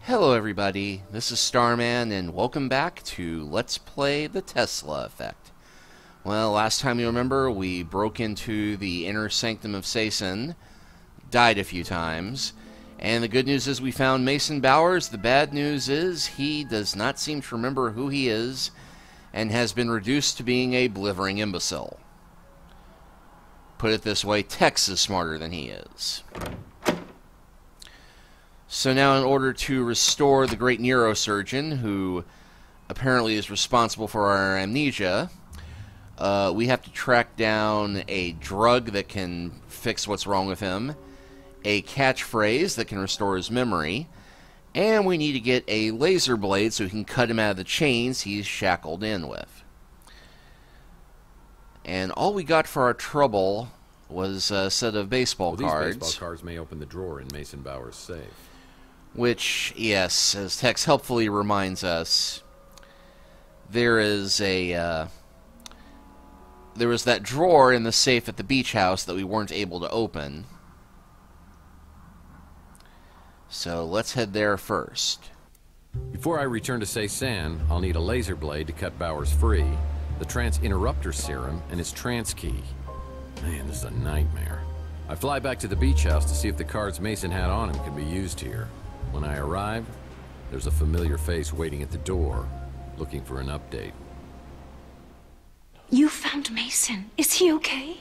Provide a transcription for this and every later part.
Hello everybody, this is Starman, and welcome back to Let's Play the Tesla Effect. Well, last time you remember, we broke into the inner sanctum of Sesen, died a few times, and the good news is we found Mason Baeurs. The bad news is he does not seem to remember who he is, and has been reduced to being a blithering imbecile. Put it this way, Tex is smarter than he is. So now, in order to restore the great neurosurgeon, who apparently is responsible for our amnesia, we have to track down a drug that can fix what's wrong with him, a catchphrase that can restore his memory, and we need to get a laser blade so we can cut him out of the chains he's shackled in with. And all we got for our trouble was a set of baseball cards. These baseball cards may open the drawer in Mason Baeurs' safe. Which, yes, as Tex helpfully reminds us, there was that drawer in the safe at the beach house that we weren't able to open. So let's head there first. Before I return to Sesen, I'll need a laser blade to cut Baeurs free, the trance interrupter serum, and his trance key. Man, this is a nightmare. I fly back to the beach house to see if the cards Mason had on him can be used here. When I arrive, there's a familiar face waiting at the door, looking for an update. You found Mason. Is he okay?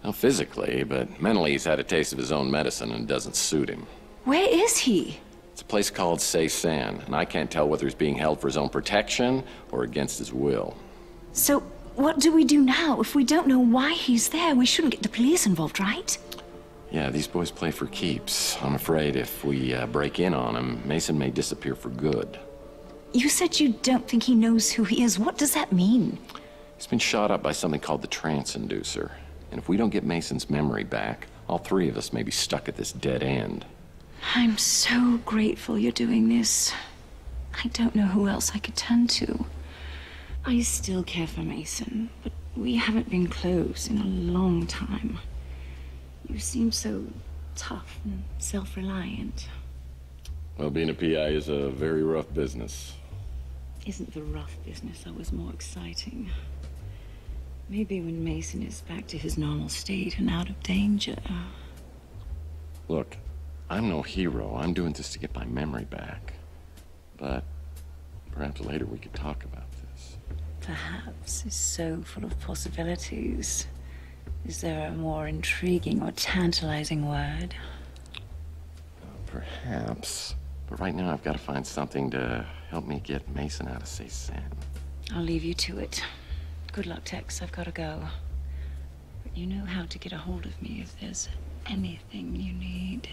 Well, physically, but mentally he's had a taste of his own medicine and it doesn't suit him. Where is he? It's a place called Sesen, and I can't tell whether he's being held for his own protection or against his will. So, what do we do now? If we don't know why he's there, we shouldn't get the police involved, right? Yeah, these boys play for keeps. I'm afraid if we break in on him, Mason may disappear for good. You said you don't think he knows who he is. What does that mean? He's been shot up by something called the trance inducer. And if we don't get Mason's memory back, all three of us may be stuck at this dead end. I'm so grateful you're doing this. I don't know who else I could turn to. I still care for Mason, but we haven't been close in a long time. You seem so tough and self-reliant. Well, being a PI is a very rough business. Isn't the rough business always more exciting? Maybe when Mason is back to his normal state and out of danger. Look, I'm no hero. I'm doing this to get my memory back. But perhaps later we could talk about this. Perhaps is so full of possibilities. Is there a more intriguing or tantalizing word? Perhaps. But right now I've got to find something to help me get Mason out of Sesen. I'll leave you to it. Good luck, Tex. I've got to go. But you know how to get a hold of me if there's anything you need.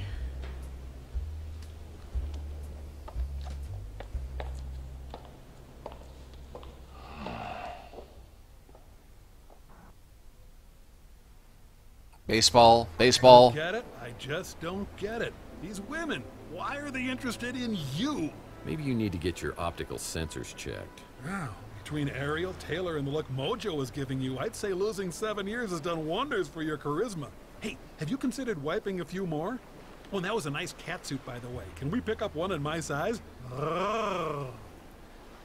Baseball. I don't get it. I just don't get it. These women, why are they interested in you? Maybe you need to get your optical sensors checked. Wow. Between Ariel, Taylor, and the look Mojo was giving you, I'd say losing 7 years has done wonders for your charisma. Hey, have you considered wiping a few more? Oh, and that was a nice catsuit, by the way. Can we pick up one in my size?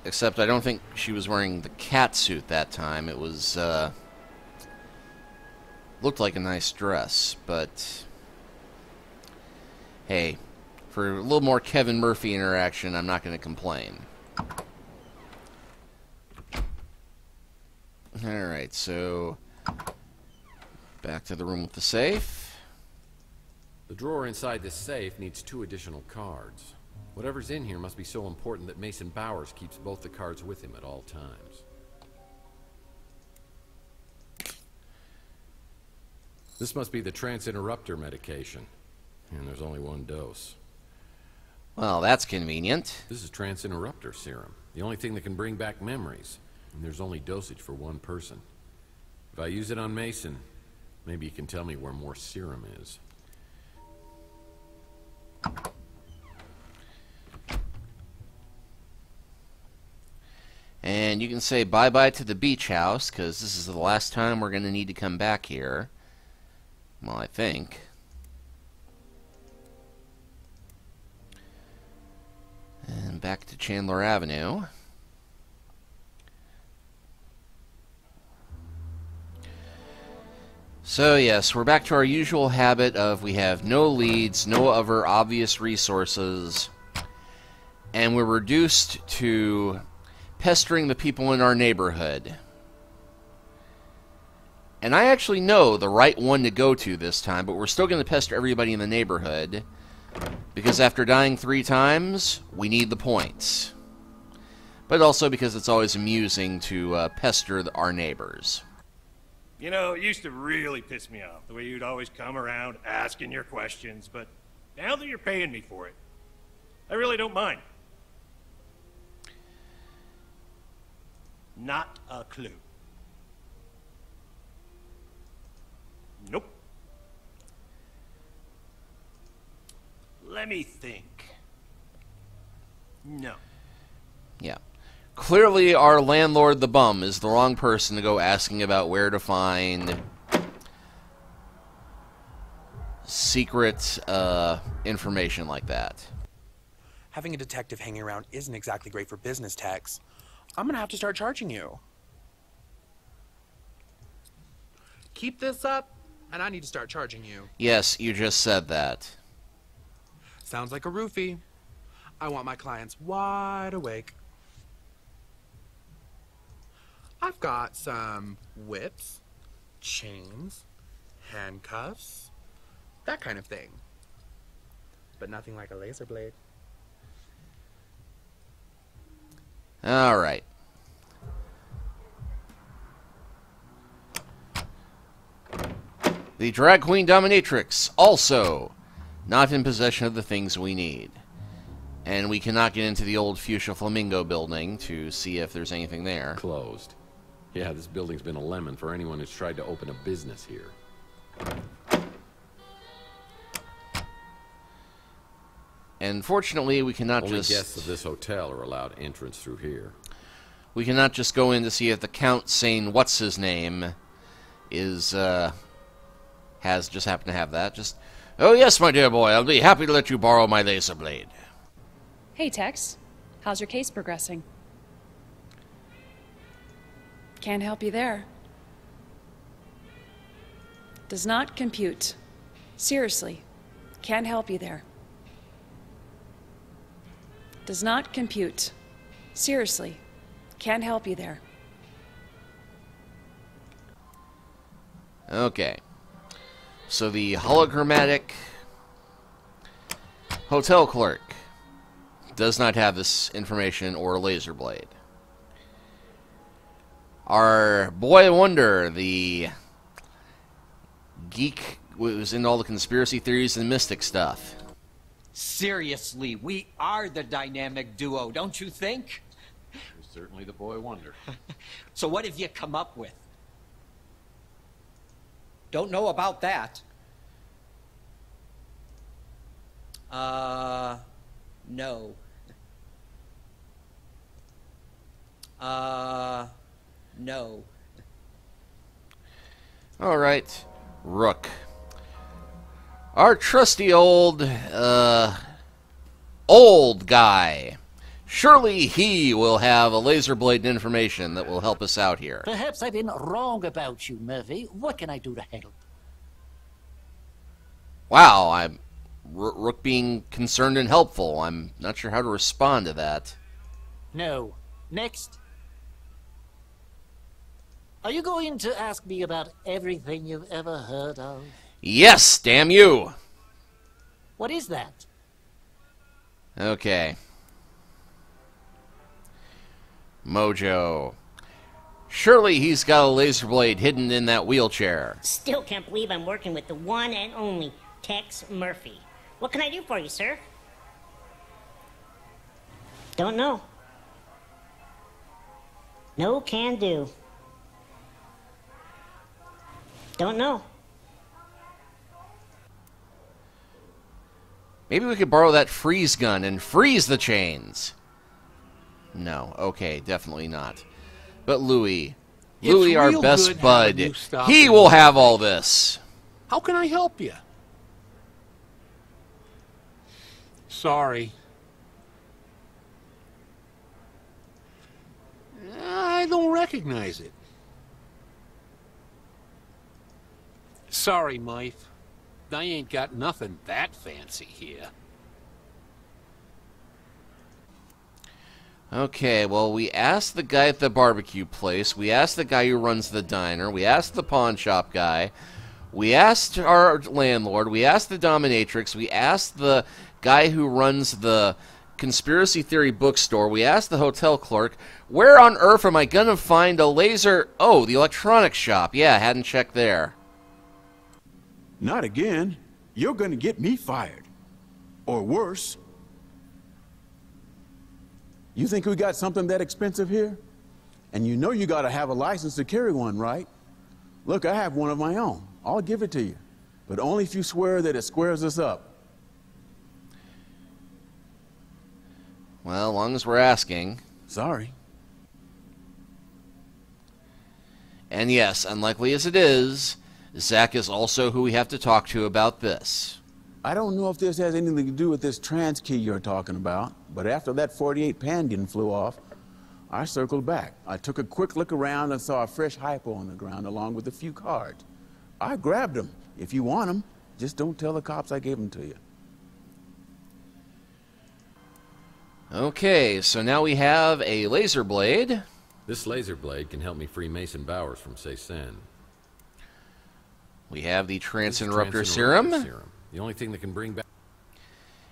Except I don't think she was wearing the cat suit that time. It was, looked like a nice dress, but hey, for a little more Kevin Murphy interaction, I'm not going to complain. Alright, so back to the room with the safe. The drawer inside this safe needs 2 additional cards. Whatever's in here must be so important that Mason Baeurs keeps both the cards with him at all times. This must be the trance interrupter medication, and there's only 1 dose. Well, that's convenient. This is trance interrupter serum, the only thing that can bring back memories, and there's only dosage for 1 person. If I use it on Mason, maybe you can tell me where more serum is. And you can say bye-bye to the beach house, because this is the last time we're going to need to come back here. Well, I think. back to Chandler Avenue. So yes, we're back to our usual habit of we have no leads, no other obvious resources, and we're reduced to pestering the people in our neighborhood. And I actually know the right one to go to this time, but we're still going to pester everybody in the neighborhood, because after dying 3 times, we need the points. But also because it's always amusing to pester our neighbors. You know, it used to really piss me off, the way you'd always come around asking your questions, but now that you're paying me for it, I really don't mind. Not a clue. Nope. Let me think. No. Yeah. Clearly, our landlord, the bum, is the wrong person to go asking about where to find secret information like that. Having a detective hanging around isn't exactly great for business, Tex. I'm gonna have to start charging you. Keep this up, and I need to start charging you. Yes, you just said that. Sounds like a roofie. I want my clients wide awake. I've got some whips, chains, handcuffs, that kind of thing. But nothing like a laser blade. All right. The drag queen dominatrix also not in possession of the things we need. And we cannot get into the old Fuchsia Flamingo building to see if there's anything there. Closed. Yeah, this building's been a lemon for anyone who's tried to open a business here. And fortunately, we cannot Only just... guests of this hotel are allowed entrance through here. We cannot just go in to see if the Count saying what's-his-name is, has just happened to have that. Just, oh yes, my dear boy, I'll be happy to let you borrow my laser blade. Hey, Tex. How's your case progressing? Can't help you there. Does not compute. Seriously. Can't help you there. Does not compute. Seriously. Can't help you there. Okay. So the hologrammatic hotel clerk does not have this information or a laser blade. Our boy wonder, the geek who was into all the conspiracy theories and mystic stuff. Seriously, we are the dynamic duo, don't you think? You're certainly the boy wonder. So what have you come up with? Don't know about that. No. No. All right, Rook. Our trusty old guy. Surely he will have a laser blade information that will help us out here. Perhaps I've been wrong about you, Murphy. What can I do to help? Wow, I'm Rook being concerned and helpful. I'm not sure how to respond to that. No. Next. Are you going to ask me about everything you've ever heard of? Yes, damn you! What is that? Okay. Mojo. Surely he's got a laser blade hidden in that wheelchair. Still can't believe I'm working with the one and only Tex Murphy. What can I do for you, sir? Don't know. No can do. Don't know. Maybe we could borrow that freeze gun and freeze the chains. No, okay, definitely not. But Louis, our best bud, he will have all this. How can I help you? Sorry. recognize it. Sorry, Mike. I ain't got nothing that fancy here. Okay, well, we asked the guy at the barbecue place, we asked the guy who runs the diner, we asked the pawn shop guy, we asked our landlord, we asked the dominatrix, we asked the guy who runs the conspiracy theory bookstore, we asked the hotel clerk. Where on earth am I going to find a laser? Oh, the electronics shop. Yeah, I hadn't checked there. Not again. You're going to get me fired. Or worse. You think we got something that expensive here? And you know you got to have a license to carry one, right? Look, I have one of my own. I'll give it to you. But only if you swear that it squares us up. Well, as long as we're asking. Sorry. And yes, unlikely as it is, Zach is also who we have to talk to about this. I don't know if this has anything to do with this trans key you're talking about, but after that 48 Pandian flew off, I circled back. I took a quick look around and saw a fresh hypo on the ground along with a few cards. I grabbed them. If you want them, just don't tell the cops I gave them to you. Okay, so now we have a laser blade. This laser blade can help me free Mason Baeurs from Sesen. We have the trance interrupter serum. The only thing that can bring back...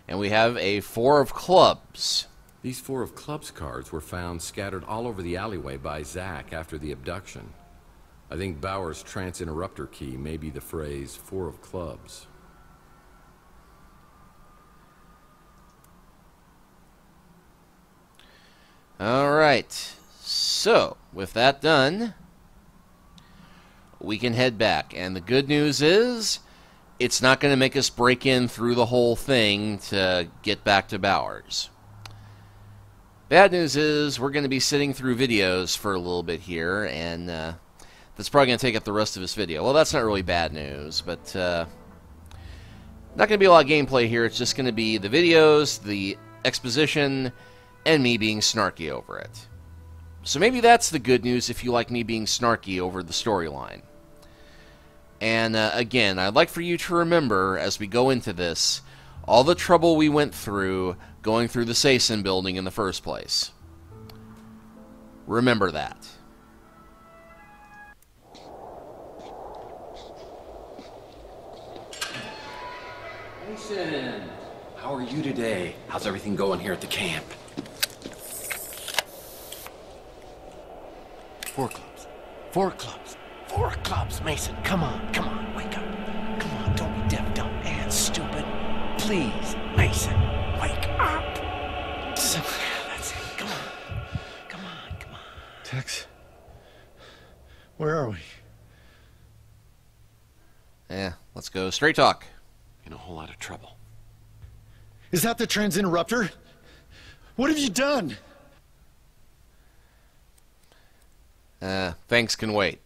And we have a 4 of clubs. These 4 of clubs cards were found scattered all over the alleyway by Zach after the abduction. I think Baeurs' trance interrupter key may be the phrase 4 of clubs. All right. So, with that done, we can head back. And the good news is, it's not going to make us break in through the whole thing to get back to Baeurs. Bad news is, we're going to be sitting through videos for a little bit here, and that's probably going to take up the rest of this video. Well, that's not really bad news, but not going to be a lot of gameplay here. It's just going to be the videos, the exposition, and me being snarky over it. So maybe that's the good news if you like me being snarky over the storyline. And again, I'd like for you to remember, as we go into this, all the trouble we went through going through the Sesen building in the first place. Remember that. Mason, how are you today? How's everything going here at the camp? 4 clubs. 4 clubs. 4 clubs, Mason. Come on, wake up. Come on, don't be deaf, dumb, and stupid. Please, Mason, wake up. That's it. Come on. Tex, where are we? Yeah, let's go straight talk. In a whole lot of trouble. Is that the trans interrupter? What have you done? Thanks can wait.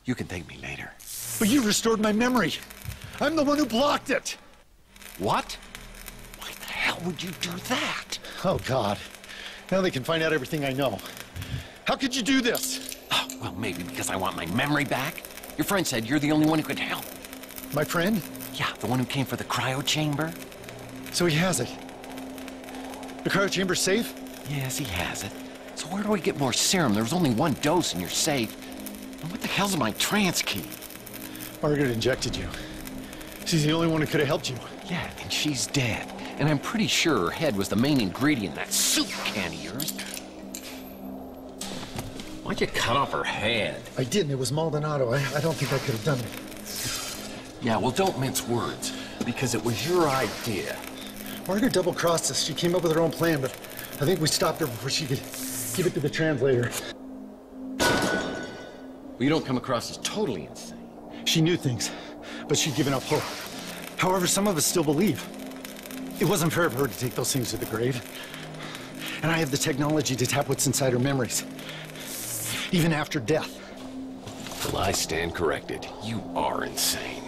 You can thank me later. But you restored my memory. I'm the one who blocked it. What? Why the hell would you do that? Oh, God. Now they can find out everything I know. How could you do this? Oh, well, maybe because I want my memory back. Your friend said you're the only one who could help. My friend? Yeah, the one who came for the cryo chamber. So he has it. The cryo chamber's safe? Yes, he has it. So where do I get more serum? There was only 1 dose and you're safe. And what the hell's my trance key? Margaret injected you. She's the only one who could have helped you. Yeah, and she's dead. And I'm pretty sure her head was the main ingredient in that soup can of yours. Why'd you cut off her head? I didn't. It was Maldonado. I don't think I could have done it. Yeah, well, don't mince words, because it was your idea. Margaret double-crossed us. She came up with her own plan, but I think we stopped her before she could give it to the translator. Well, you don't come across as totally insane. She knew things, but she'd given up hope. However, some of us still believe. It wasn't fair of her to take those things to the grave. And I have the technology to tap what's inside her memories. Even after death. Well, I stand corrected. You are insane.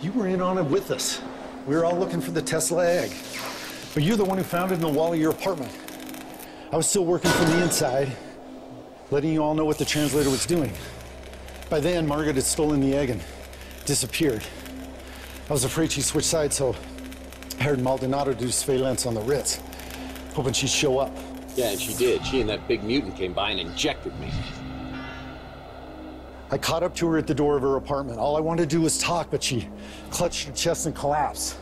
You were in on it with us. We were all looking for the Tesla egg. But you're the one who found it in the wall of your apartment. I was still working from the inside, letting you all know what the translator was doing. By then, Margaret had stolen the egg and disappeared. I was afraid she'd switch sides, so I hired Maldonado to do surveillance on the Ritz, hoping she'd show up. Yeah, and she did. She and that big mutant came by and injected me. I caught up to her at the door of her apartment. All I wanted to do was talk, but she clutched her chest and collapsed.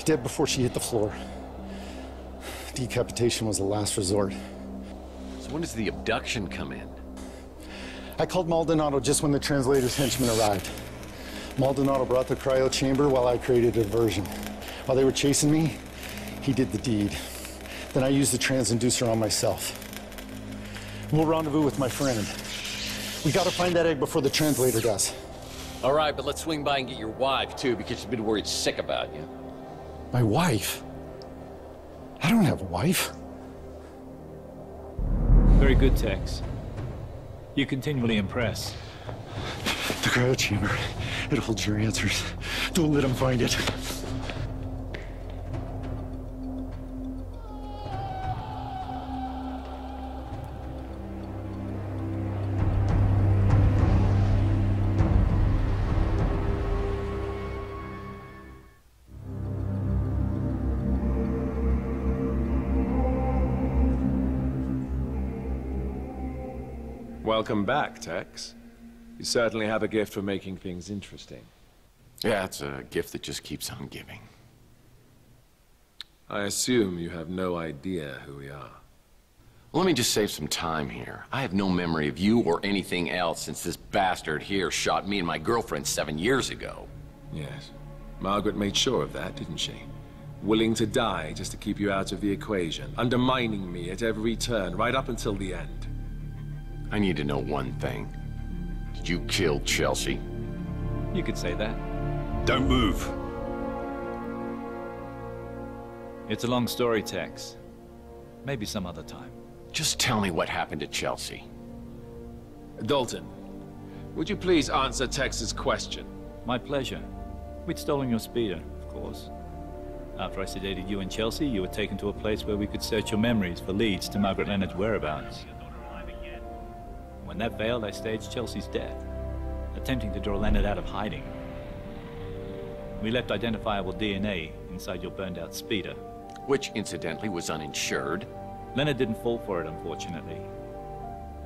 Dead before she hit the floor. Decapitation was the last resort. So when does the abduction come in? I called Maldonado just when the translator's henchmen arrived. Maldonado brought the cryo chamber while I created a diversion. While they were chasing me, he did the deed. Then I used the transinducer on myself. We'll rendezvous with my friend. We gotta find that egg before the translator does. All right, but let's swing by and get your wife, too, because she's been worried sick about you. My wife? I don't have a wife. Very good, Tex. You continually impress. The cryo chamber. It holds your answers. Don't let him find it. Welcome back, Tex. You certainly have a gift for making things interesting. Yeah, it's a gift that just keeps on giving. I assume you have no idea who we are. Well, let me just save some time here. I have no memory of you or anything else since this bastard here shot me and my girlfriend 7 years ago. Yes. Margaret made sure of that, didn't she? Willing to die just to keep you out of the equation, undermining me at every turn, right up until the end. I need to know one thing. Did you kill Chelsea? You could say that. Don't move. It's a long story, Tex. Maybe some other time. Just tell me what happened to Chelsea. Dalton, would you please answer Tex's question? My pleasure. We'd stolen your speeder, of course. After I sedated you and Chelsea, you were taken to a place where we could search your memories for leads to Margaret Leonard's whereabouts. When that failed, I staged Chelsea's death, attempting to draw Leonard out of hiding. We left identifiable DNA inside your burned-out speeder. Which, incidentally, was uninsured. Leonard didn't fall for it, unfortunately.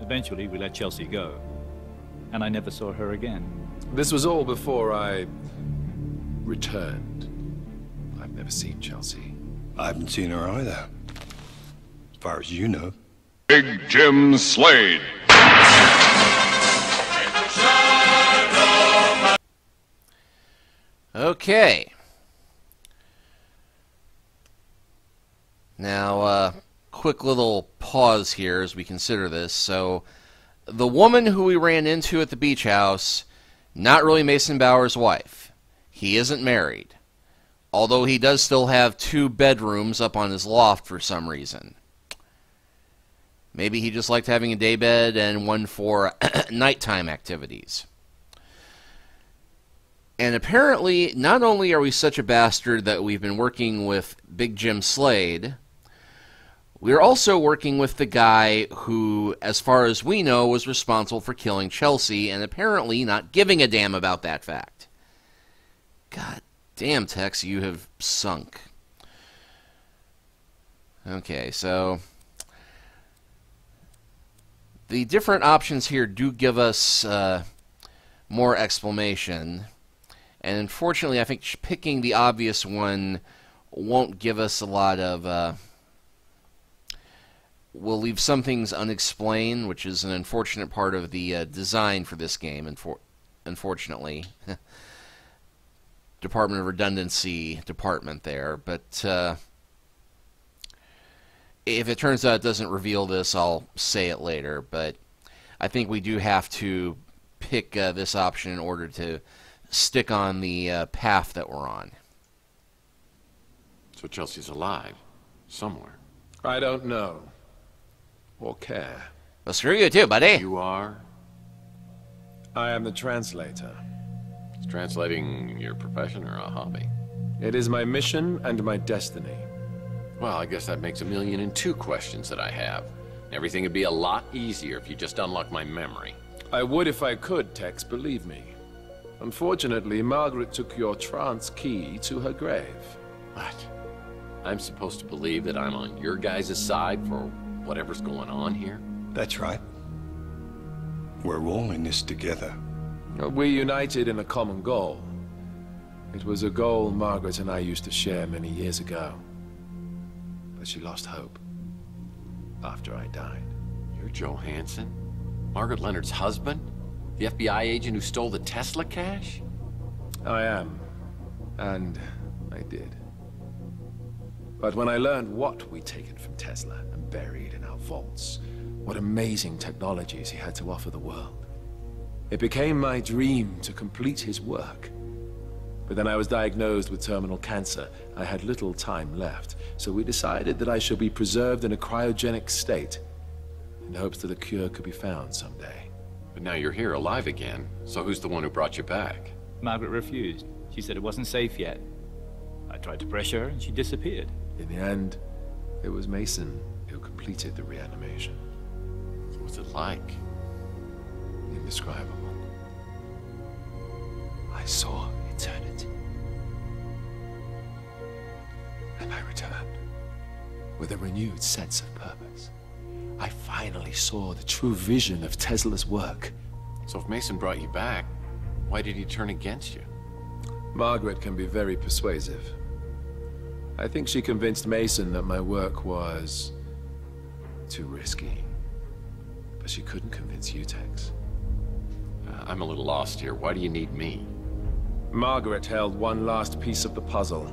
Eventually, we let Chelsea go, and I never saw her again. This was all before I returned. I've never seen Chelsea. I haven't seen her either. As far as you know. Big Jim Slade. Okay. Now, quick little pause here as we consider this. So, the woman who we ran into at the beach house, not really Mason Baeurs' wife. He isn't married. Although he does still have 2 bedrooms up on his loft for some reason. Maybe he just liked having a daybed and one for nighttime activities. And apparently, not only are we such a bastard that we've been working with Big Jim Slade, we're also working with the guy who, as far as we know, was responsible for killing Chelsea, and apparently not giving a damn about that fact. God damn, Tex, you have sunk. Okay, so the different options here do give us more explanation. And unfortunately, I think picking the obvious one won't give us a lot of... we'll leave some things unexplained, which is an unfortunate part of the design for this game, unfortunately. Department of Redundancy department there. But if it turns out it doesn't reveal this, I'll say it later. But I think we do have to pick this option in order to stick on the path that we're on. So Chelsea's alive. Somewhere. I don't know. Or care. Well, screw you too, buddy. You are? I am the translator. Is translating your profession or a hobby? It is my mission and my destiny. Well, I guess that makes 1,000,002 questions that I have. Everything would be a lot easier if you just unlocked my memory. I would if I could, Tex, believe me. Unfortunately, Margaret took your trance key to her grave. What? I'm supposed to believe that I'm on your guys' side for whatever's going on here? That's right. We're all in this together. We're united in a common goal. It was a goal Margaret and I used to share many years ago. But she lost hope after I died. You're Joe Hansen? Margaret Leonard's husband? The FBI agent who stole the Tesla cash? I am. And I did. But when I learned what we'd taken from Tesla and buried in our vaults, what amazing technologies he had to offer the world, it became my dream to complete his work. But then I was diagnosed with terminal cancer. I had little time left, so we decided that I should be preserved in a cryogenic state, in hopes that a cure could be found someday. But now you're here, alive again, so who's the one who brought you back? Margaret refused. She said it wasn't safe yet. I tried to pressure her, and she disappeared. In the end, it was Mason who completed the reanimation. So what's it like? Indescribable. I saw eternity. And I returned with a renewed sense of purpose. I finally saw the true vision of Tesla's work. So if Mason brought you back, why did he turn against you? Margaret can be very persuasive. I think she convinced Mason that my work was too risky. But she couldn't convince you, Tex. I'm a little lost here. Why do you need me? Margaret held one last piece of the puzzle.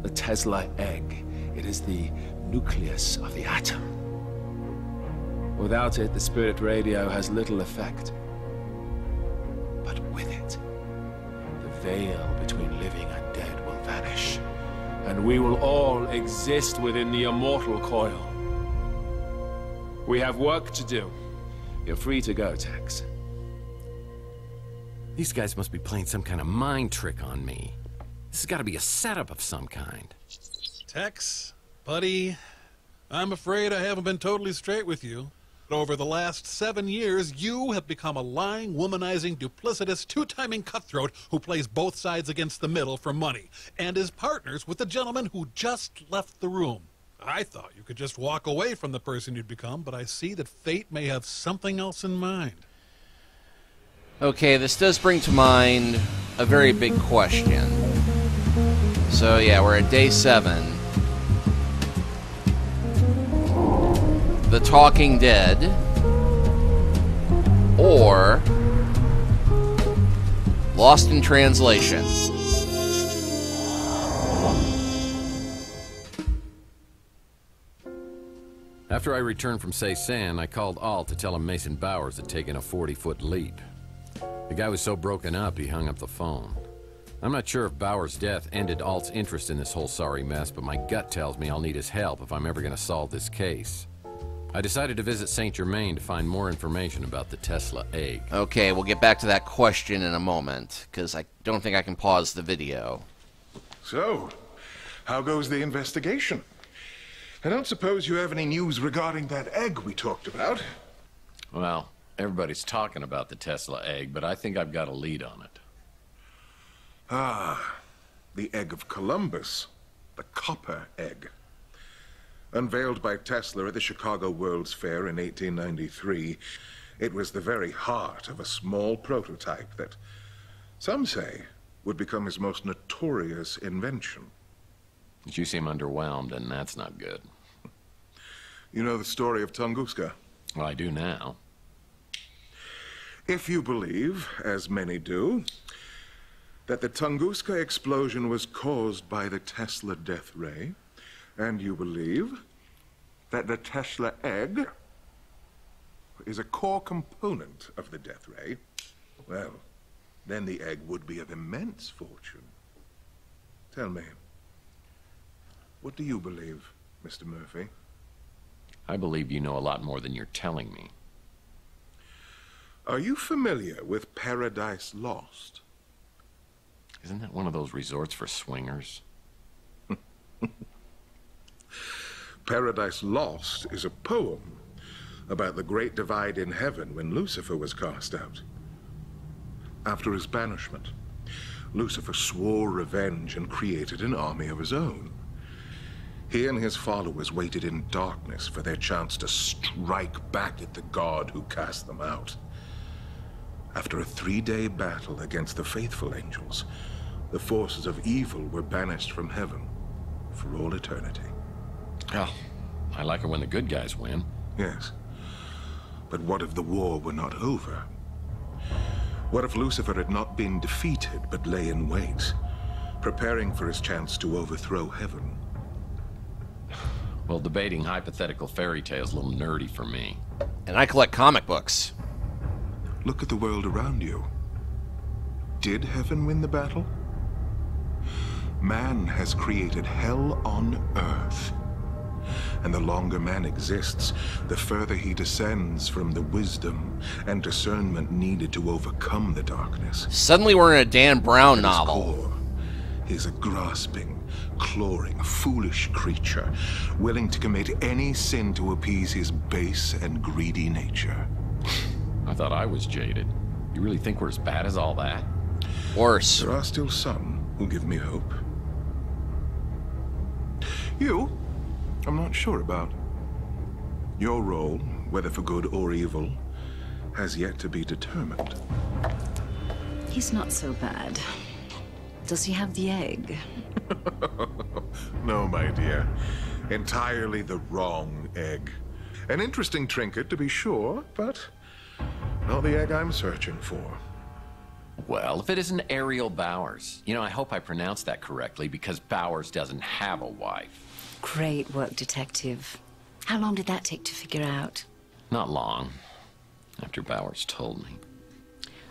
The Tesla egg. It is the nucleus of the atom. Without it, the spirit radio has little effect. But with it, the veil between living and dead will vanish. And we will all exist within the immortal coil. We have work to do. You're free to go, Tex. These guys must be playing some kind of mind trick on me. This has got to be a setup of some kind. Tex, buddy, I'm afraid I haven't been totally straight with you. But over the last 7 years, you have become a lying, womanizing, duplicitous, two-timing cutthroat who plays both sides against the middle for money, and is partners with the gentleman who just left the room. I thought you could just walk away from the person you'd become, but I see that fate may have something else in mind. Okay, this does bring to mind a very big question. So yeah, we're at day 7. The Talking Dead, or Lost in Translation. After I returned from Sesen, I called Alt to tell him Mason Baeurs had taken a 40-foot leap. The guy was so broken up, he hung up the phone. I'm not sure if Baeurs' death ended Alt's interest in this whole sorry mess, but my gut tells me I'll need his help if I'm ever going to solve this case. I decided to visit St. Germain to find more information about the Tesla egg. Okay, we'll get back to that question in a moment, because I don't think I can pause the video. So, how goes the investigation? I don't suppose you have any news regarding that egg we talked about? Well, everybody's talking about the Tesla egg, but I think I've got a lead on it. Ah, the egg of Columbus. The copper egg. Unveiled by Tesla at the Chicago World's Fair in 1893, it was the very heart of a small prototype that, some say, would become his most notorious invention. But you seem underwhelmed, and that's not good. You know the story of Tunguska? Well, I do now. If you believe, as many do, that the Tunguska explosion was caused by the Tesla death ray, and you believe that the Tesla egg is a core component of the death ray, well, then the egg would be of immense fortune. Tell me, what do you believe, Mr. Murphy? I believe you know a lot more than you're telling me. Are you familiar with Paradise Lost? Isn't that one of those resorts for swingers? Paradise Lost is a poem about the great divide in heaven when Lucifer was cast out. After his banishment, Lucifer swore revenge and created an army of his own. He and his followers waited in darkness for their chance to strike back at the god who cast them out. After a 3-day battle against the faithful angels, the forces of evil were banished from heaven for all eternity. Oh, I like it when the good guys win. Yes. But what if the war were not over? What if Lucifer had not been defeated, but lay in wait, preparing for his chance to overthrow heaven? Well, debating hypothetical fairy tales is a little nerdy for me. And I collect comic books. Look at the world around you. Did heaven win the battle? Man has created hell on earth. And the longer man exists, the further he descends from the wisdom and discernment needed to overcome the darkness. Suddenly we're in a Dan Brown novel. Core, he's a grasping, clawing, foolish creature, willing to commit any sin to appease his base and greedy nature. I thought I was jaded. You really think we're as bad as all that? Worse. There are still some who give me hope. You, I'm not sure about. Your role, whether for good or evil, has yet to be determined. He's not so bad. Does he have the egg? No, my dear. Entirely the wrong egg. An interesting trinket, to be sure, but not the egg I'm searching for. Well, if it isn't Ariel Baeurs. You know, I hope I pronounced that correctly, because Baeurs doesn't have a wife. Great work, Detective. How long did that take to figure out? Not long, after Baeurs told me.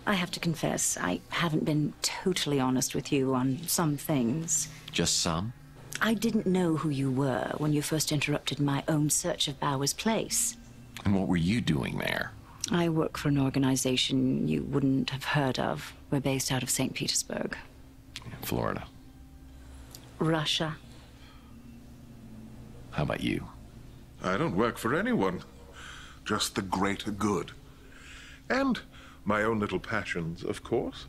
I have to confess, I haven't been totally honest with you on some things. Just some? I didn't know who you were when you first interrupted my own search of Baeurs' place. And what were you doing there? I work for an organization you wouldn't have heard of. We're based out of St. Petersburg. Florida. Russia. How about you? I don't work for anyone. Just the greater good. And my own little passions, of course.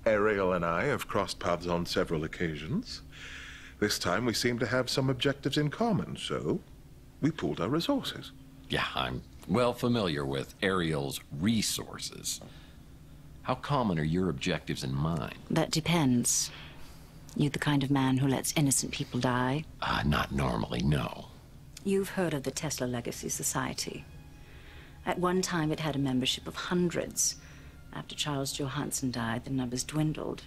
Ariel and I have crossed paths on several occasions. This time we seem to have some objectives in common, so we pooled our resources. Yeah, I'm well familiar with Ariel's resources. How common are your objectives and mine? That depends. You the kind of man who lets innocent people die? Not normally, no. You've heard of the Tesla Legacy Society. At one time, it had a membership of hundreds. After Charles Johansson died, the numbers dwindled.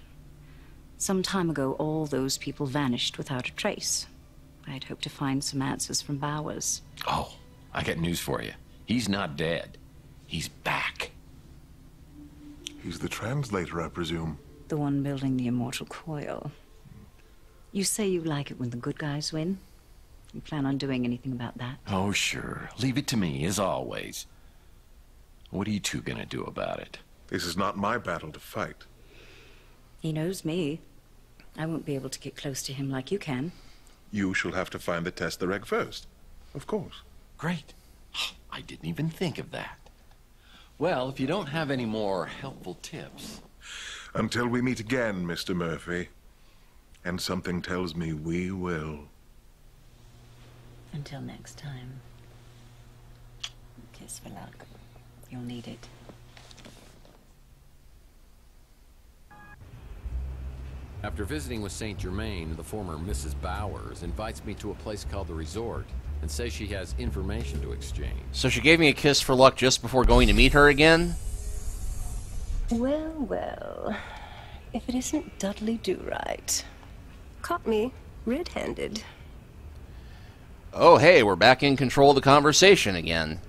Some time ago, all those people vanished without a trace. I'd hoped to find some answers from Baeurs. Oh, I got news for you. He's not dead. He's back. He's the translator, I presume. The one building the immortal coil. You say you like it when the good guys win? You plan on doing anything about that? Oh, sure. Leave it to me, as always. What are you two gonna do about it? This is not my battle to fight. He knows me. I won't be able to get close to him like you can. You shall have to find the Tesla egg first. Of course. Great. I didn't even think of that. Well, if you don't have any more helpful tips... Until we meet again, Mr. Murphy. And something tells me we will. Until next time. Kiss for luck. You'll need it. After visiting with St. Germain, the former Mrs. Baeurs invites me to a place called the Resort and says she has information to exchange. So she gave me a kiss for luck just before going to meet her again? Well, well. If it isn't Dudley Do-Right. Caught me red-handed. Oh, hey, we're back in control of the conversation again.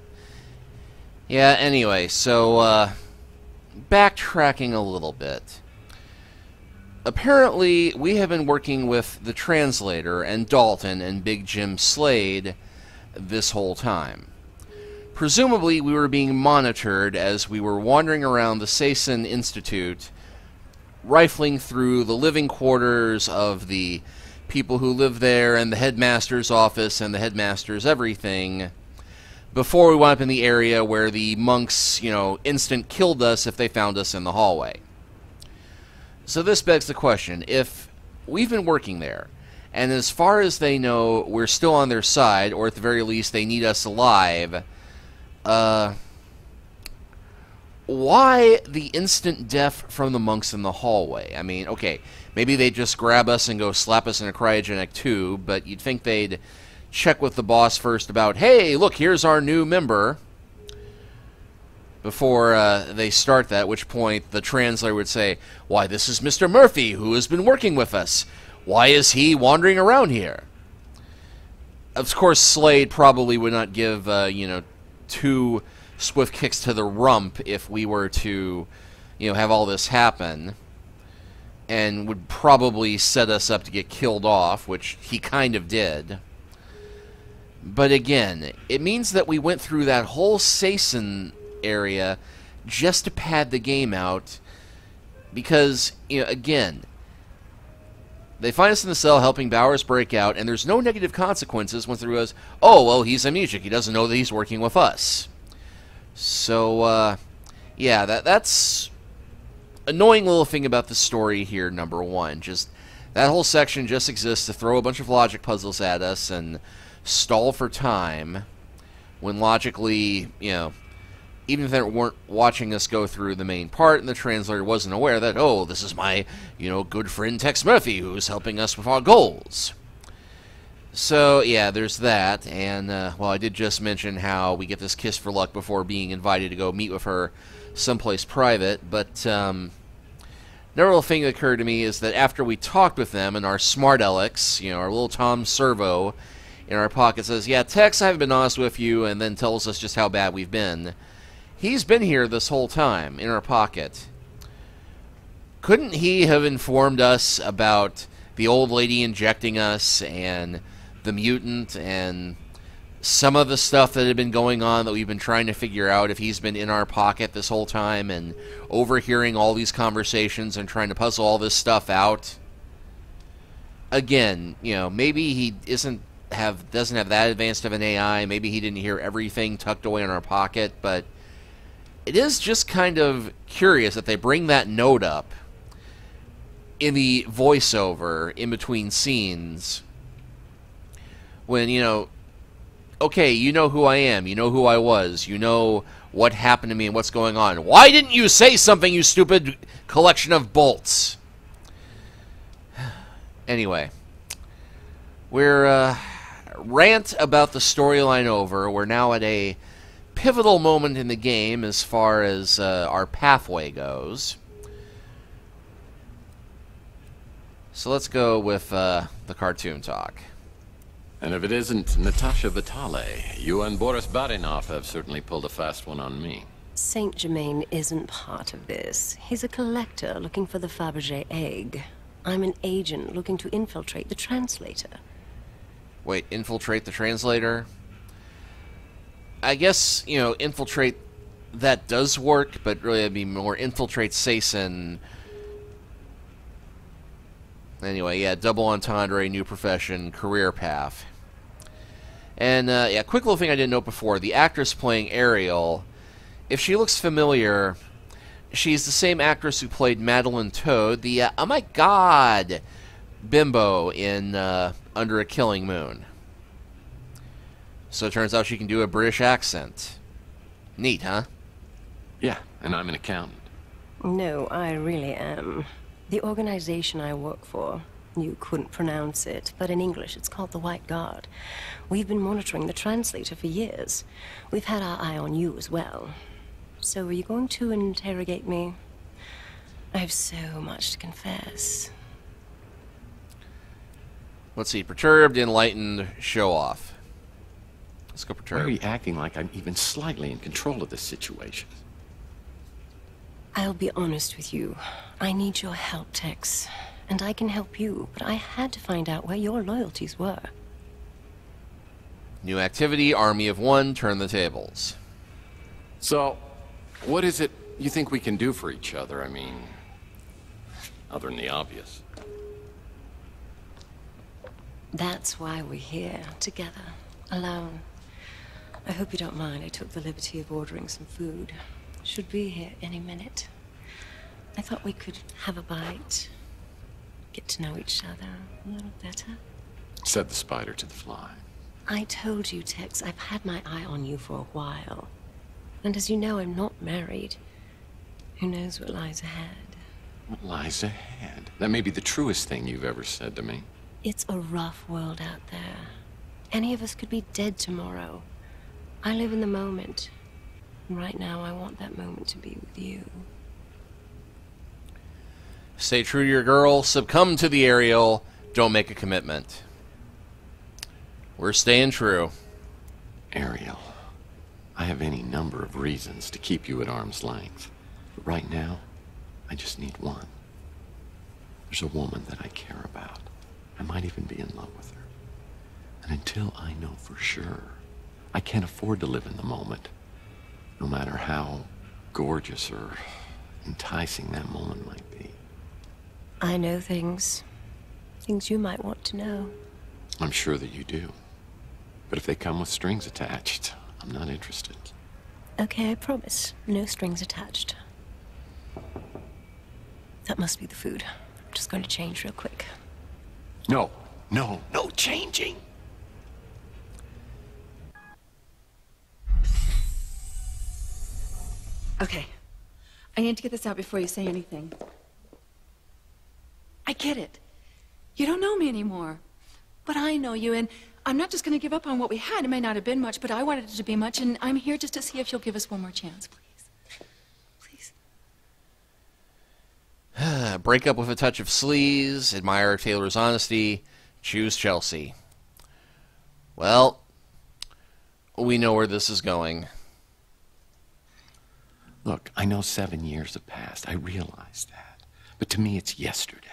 Yeah, anyway, so, backtracking a little bit. Apparently, we have been working with the translator and Dalton and Big Jim Slade this whole time. Presumably, we were being monitored as we were wandering around the Sesen Institute, rifling through the living quarters of the people who live there and the headmaster's office and the headmaster's everything before we wound up in the area where the monks, you know, instant killed us if they found us in the hallway. So this begs the question, if we've been working there, and as far as they know, we're still on their side, or at the very least, they need us alive, why the instant death from the monks in the hallway? I mean, okay, maybe they'd just grab us and go slap us in a cryogenic tube, but you'd think they'd check with the boss first about, hey, look, here's our new member, before they start that, at which point the translator would say, why, this is Mr. Murphy, who has been working with us. Why is he wandering around here? Of course, Slade probably would not give, you know, 2 swift kicks to the rump if we were to, you know, have all this happen, and would probably set us up to get killed off, which he kind of did. But again, it means that we went through that whole Sesen area just to pad the game out, because, you know, again, they find us in the cell helping Baeurs break out, and there's no negative consequences once there goes, oh, well, he's amnesic. He doesn't know that he's working with us. So, yeah, that's annoying little thing about the story here, number 1. Just that whole section just exists to throw a bunch of logic puzzles at us and stall for time, when logically, you know, even if they weren't watching us go through the main part and the translator wasn't aware that, oh, this is my, you know, good friend Tex Murphy who's helping us with our goals. So, yeah, there's that, and, well, I did just mention how we get this kiss for luck before being invited to go meet with her someplace private, but, another little thing that occurred to me is that after we talked with them, and our smart Alex, you know, our little Tom Servo in our pocket says, yeah, Tex, I haven't been honest with you, and then tells us just how bad we've been. He's been here this whole time, in our pocket. Couldn't he have informed us about the old lady injecting us, and the mutant, and some of the stuff that had been going on that we've been trying to figure out, if he's been in our pocket this whole time, and overhearing all these conversations and trying to puzzle all this stuff out? Again, you know, maybe he doesn't have that advanced of an AI, maybe he didn't hear everything tucked away in our pocket, but it is just kind of curious that they bring that note up in the voiceover in between scenes when, you know, okay, you know who I am, you know who I was, you know what happened to me and what's going on. Why didn't you say something, you stupid collection of bolts? Anyway, we're rant about the storyline over. We're now at a pivotal moment in the game as far as our pathway goes. So let's go with the cartoon talk. And if it isn't Natasha Vitale, you and Boris Barinov have certainly pulled a fast one on me. Saint Germain isn't part of this. He's a collector looking for the Fabergé egg. I'm an agent looking to infiltrate the translator. Wait, infiltrate the translator? I guess, you know, infiltrate, that does work, but really it'd be more infiltrate Sesen. Anyway, yeah, double entendre, new profession, career path. And, yeah, quick little thing I didn't know before. The actress playing Ariel, if she looks familiar, she's the same actress who played Madeline Toad, the, oh my god, bimbo in Under a Killing Moon. So it turns out she can do a British accent. Neat, huh? Yeah, and I'm an accountant. No, I really am. The organization I work for, you couldn't pronounce it, but in English it's called the White Guard. We've been monitoring the translator for years. We've had our eye on you as well. So are you going to interrogate me? I have so much to confess. Let's see, perturbed, enlightened, show off. Let's go perturbed. Why are you acting like I'm even slightly in control of this situation? I'll be honest with you. I need your help, Tex. And I can help you, but I had to find out where your loyalties were. New activity, Army of One, turn the tables. So, what is it you think we can do for each other? I mean, other than the obvious. That's why we're here, together, alone. I hope you don't mind I took the liberty of ordering some food. Should be here any minute. I thought we could have a bite, get to know each other a little better. Said the spider to the fly. I told you, Tex, I've had my eye on you for a while. And as you know, I'm not married. Who knows what lies ahead? What lies ahead? That may be the truest thing you've ever said to me. It's a rough world out there. Any of us could be dead tomorrow. I live in the moment. And right now, I want that moment to be with you. Stay true to your girl. Succumb to the Ariel. Don't make a commitment. We're staying true. Ariel, I have any number of reasons to keep you at arm's length. But right now, I just need one. There's a woman that I care about. I might even be in love with her. And until I know for sure, I can't afford to live in the moment. No matter how gorgeous or enticing that moment might be. I know things. Things you might want to know. I'm sure that you do. But if they come with strings attached, I'm not interested. Okay, I promise. No strings attached. That must be the food. I'm just going to change real quick. No changing. Okay. I need to get this out before you say anything. I get it. You don't know me anymore. But I know you, and I'm not just going to give up on what we had. It may not have been much, but I wanted it to be much, and I'm here just to see if you'll give us one more chance, please. Please. Break up with a touch of sleaze. Admire Taylor's honesty. Choose Chelsea. Well, we know where this is going. Look, I know 7 years have passed. I realize that. But to me, it's yesterday.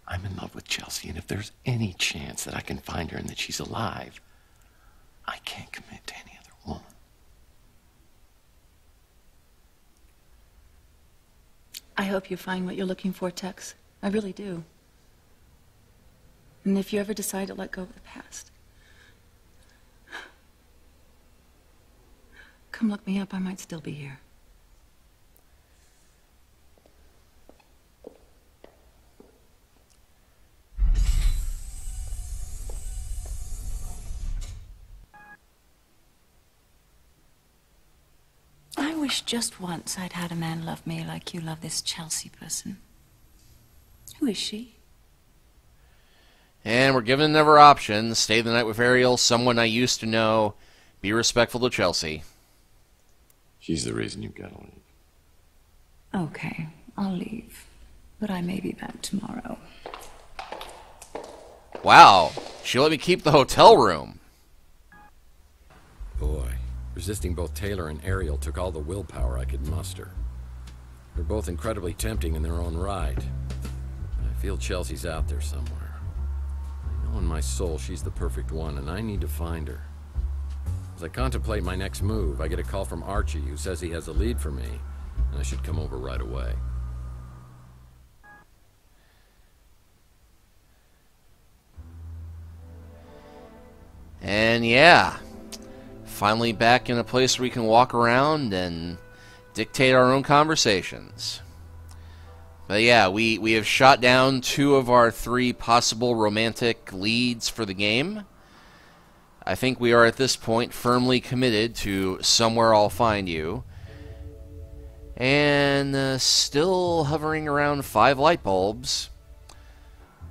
I'm in love with Chelsea, and if there's any chance that I can find her and that she's alive, I can't commit to any other woman. I hope you find what you're looking for, Tex. I really do. And if you ever decide to let go of the past, come look me up. I might still be here. I wish just once I'd had a man love me like you love this Chelsea person. Who is she? And we're given another option. Stay the night with Ariel, someone I used to know. Be respectful to Chelsea. She's the reason you've got to leave. Okay, I'll leave. But I may be back tomorrow. Wow, she let me keep the hotel room. Boy, resisting both Taylor and Ariel took all the willpower I could muster. They're both incredibly tempting in their own right. I feel Chelsea's out there somewhere. I know in my soul she's the perfect one, and I need to find her. As I contemplate my next move, I get a call from Archie, who says he has a lead for me, and I should come over right away. And yeah, finally back in a place where we can walk around and dictate our own conversations. But yeah, we have shot down 2 of our 3 possible romantic leads for the game. I think we are at this point firmly committed to Somewhere I'll Find You. And still hovering around 5 light bulbs.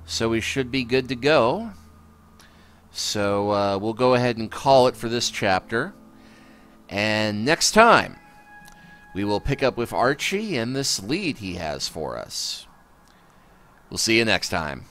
So we should be good to go. So we'll go ahead and call it for this chapter. And next time, we will pick up with Archie and this lead he has for us. We'll see you next time.